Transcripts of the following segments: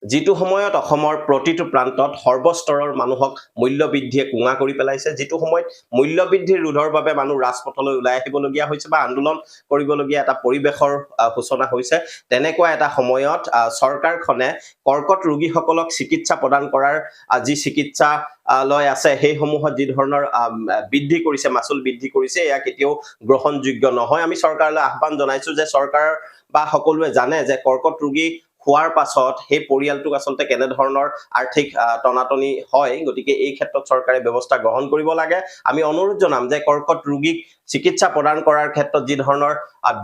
যিটো সময়ত অসমৰ প্ৰতিটো প্ৰান্তত সৰ্বস্তৰৰ মানুহক মূল্য বৃদ্ধিয়ে কোঙা কৰি পেলাইছে, যিটো সময়ত মূল্য বৃদ্ধিৰ ৰোধৰ বাবে মানুহ ৰাজপথলৈ ওলাই আহিবলগীয়া হৈছে বা আন্দোলন কৰিবলগীয়া এটা পৰিৱেশৰ সূচনা হৈছে, তেনেকুৱা এটা সময়ত চৰকাৰখনে কৰ্কট ৰোগীসকলক চিকিৎসা প্ৰদান কৰাৰ যি চিকিৎসালয় আছে সেইসমূহত যি ধৰণৰ বৃদ্ধি কৰিছে, মাচুল বৃদ্ধি কৰিছে, এয়া কেতিয়াও গ্ৰহণযোগ্য নহয়। আমি চৰকাৰলৈ আহ্বান জনাইছো যে চৰকাৰ বা সকলোৱে জানে যে কৰ্কট ৰোগী খোৱাৰ পাছত সেই পৰিয়ালটোক আচলতে কেনেধৰণৰ আৰ্থিক টনাটনি হয়, গতিকে এই ক্ষেত্ৰত চৰকাৰে ব্যৱস্থা গ্ৰহণ কৰিব লাগে। আমি অনুৰোধ জনাম যে কৰ্কট ৰোগীক চিকিৎসা প্ৰদান কৰাৰ ক্ষেত্ৰত যি ধৰণৰ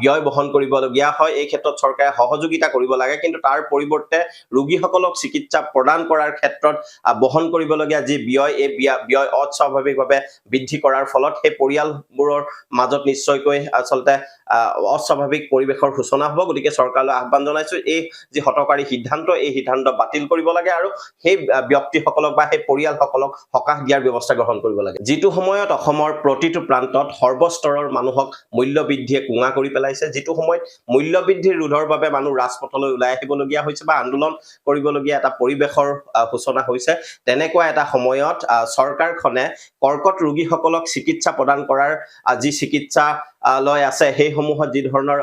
ব্যয় বহন কৰিবলগীয়া হয়, এই ক্ষেত্ৰত চৰকাৰে সহযোগিতা কৰিব লাগে, কিন্তু তাৰ পৰিৱৰ্তে ৰোগীসকলক চিকিৎসা প্ৰদান কৰাৰ ক্ষেত্ৰত বহন কৰিবলগীয়া যি ব্যয়, এই ব্যয় অস্বাভাৱিকভাৱে বৃদ্ধি কৰাৰ ফলত সেই পৰিয়ালবোৰৰ মাজত নিশ্চয়কৈ আচলতে অস্বাভাৱিক পৰিৱেশৰ সূচনা হ'ব। গতিকে চৰকাৰলৈ আহ্বান জনাইছো, এই যি হঠকাৰী সিদ্ধান্ত, এই সিদ্ধান্ত বাতিল কৰিব লাগে আৰু সেই ব্যক্তিসকলক বা সেই পৰিয়ালসকলক সকাহ দিয়াৰ ব্যৱস্থা গ্ৰহণ কৰিব লাগে। যিটো সময়ত অসমৰ প্ৰতিটো প্ৰান্তত সৰ্বস্তৰৰ মানুহক মূল্য বৃদ্ধিয়ে কোঙা কৰি পেলাইছে, যিটো সময়ত মূল্য বৃদ্ধিৰ ৰোধৰ বাবে মানুহ ৰাজপথলৈ ওলাই আহিবলগীয়া হৈছে বা আন্দোলন কৰিবলগীয়া এটা পৰিৱেশৰ সূচনা হৈছে, তেনেকুৱা এটা সময়ত চৰকাৰখনে কৰ্কট ৰোগীসকলক চিকিৎসা প্ৰদান কৰাৰ যি চিকিৎসালয় আছে সেইসমূহত যি ধৰণৰ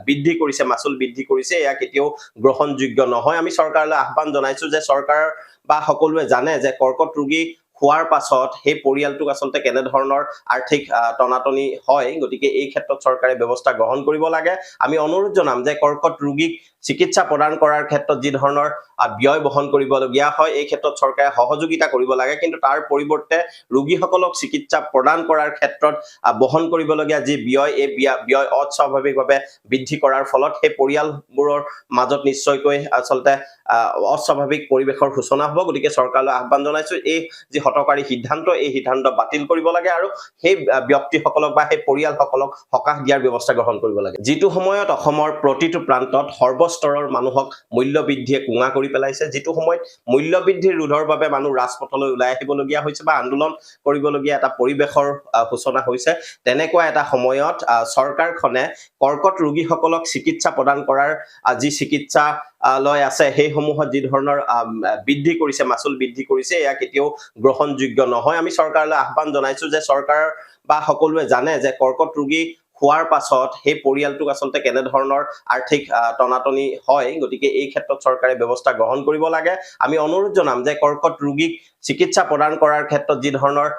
বৃদ্ধি কৰিছে, মাচুল বৃদ্ধি কৰিছে, এয়া কেতিয়াও গ্ৰহণযোগ্য নহয়। আমি চৰকাৰলৈ আহ্বান জনাইছো যে চৰকাৰ বা সকলোৱে জানে যে কৰ্কট ৰোগী খোৱাৰ পাছত সেই পৰিয়ালটোক আচলতে কেনেধৰণৰ আৰ্থিক টনাটনি হয়, গতিকে এই ক্ষেত্ৰত চৰকাৰে ব্যৱস্থা গ্ৰহণ কৰিব লাগে। আমি অনুৰোধ জনাম যে কৰ্কট ৰোগীক চিকিৎসা প্ৰদান কৰাৰ ক্ষেত্ৰত যি ধৰণৰ ব্যয় বহন কৰিবলগীয়া হয়, এই ক্ষেত্ৰত চৰকাৰে সহযোগিতা কৰিব লাগে, কিন্তু তাৰ পৰিৱৰ্তে ৰোগীসকলক চিকিৎসা প্ৰদান কৰাৰ ক্ষেত্ৰত বহন কৰিবলগীয়া যি ব্যয়, এই ব্যয় অস্বাভাৱিকভাৱে বৃদ্ধি কৰাৰ ফলত সেই পৰিয়ালবোৰৰ মাজত নিশ্চয়কৈ আচলতে অস্বাভাৱিক পৰিৱেশৰ সূচনা হ'ব। গতিকে চৰকাৰলৈ আহ্বান জনাইছো, এই যি হঠকাৰী সিদ্ধান্ত, এই সিদ্ধান্ত বাতিল কৰিব লাগে আৰু সেই ব্যক্তিসকলক বা সেই পৰিয়ালসকলক সকাহ দিয়াৰ ব্যৱস্থা গ্ৰহণ কৰিব লাগে। যিটো সময়ত অসমৰ প্ৰতিটো প্ৰান্তত সৰ্বস্তৰৰ মানুহক মূল্য বৃদ্ধিয়ে কোঙা কৰি পেলাইছে, যিটো সময়ত মূল্য বৃদ্ধিৰ ৰোধৰ বাবে মানুহ ৰাজপথলৈ ওলাই আহিবলগীয়া হৈছে বা আন্দোলন কৰিবলগীয়া এটা পৰিৱেশৰ সূচনা হৈছে, তেনেকুৱা এটা সময়ত চৰকাৰখনে কৰ্কট ৰোগীসকলক চিকিৎসা প্ৰদান কৰাৰ যি চিকিৎসালয় আছে সেইসমূহত যি ধৰণৰ বৃদ্ধি কৰিছে, মাচুল বৃদ্ধি কৰিছে, এয়া কেতিয়াও গ্ৰহণযোগ্য নহয়। আমি চৰকাৰলৈ আহ্বান জনাইছো যে চৰকাৰ বা সকলোৱে জানে যে কৰ্কট ৰোগী খোৱাৰ পাছত সেই পৰিয়ালটোক আচলতে কেনেধৰণৰ আৰ্থিক টনাটনি হয়, গতিকে এই ক্ষেত্ৰত চৰকাৰে ব্যৱস্থা গ্ৰহণ কৰিব লাগে। আমি অনুৰোধ জনাম যে কৰ্কট ৰোগীক চিকিৎসা প্ৰদান কৰাৰ ক্ষেত্ৰত যি ধৰণৰ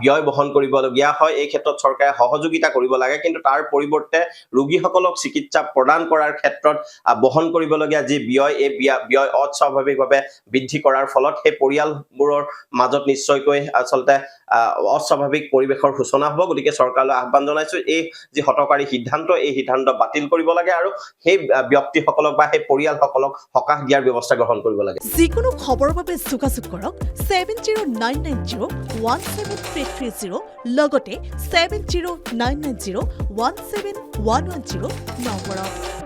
ব্যয় বহন কৰিবলগীয়া হয়, এই ক্ষেত্ৰত চৰকাৰে সহযোগিতা কৰিব লাগে, কিন্তু তাৰ পৰিৱৰ্তে ৰোগীসকলক চিকিৎসা প্ৰদান কৰাৰ ক্ষেত্ৰত বহন কৰিবলগীয়া যি ব্যয়, এই ব্যয় অস্বাভাৱিকভাৱে বৃদ্ধি কৰাৰ ফলত সেই পৰিয়ালবোৰৰ মাজত নিশ্চয়কৈ আচলতে অস্বাভাৱিক পৰিৱেশৰ সূচনা হ'ব। গতিকে চৰকাৰলৈ আহ্বান জনাইছো, এই যি হঠকাৰী সিদ্ধান্ত, এই সিদ্ধান্ত বাতিল কৰিব লাগে আৰু সেই ব্যক্তিসকলক বা সেই পৰিয়ালসকলক সকাহ দিয়াৰ ব্যৱস্থা গ্ৰহণ কৰিব লাগে। যিকোনো খবৰৰ বাবে যোগাযোগ কৰক 7099017330 লগতে 7099017110 নম্বৰত।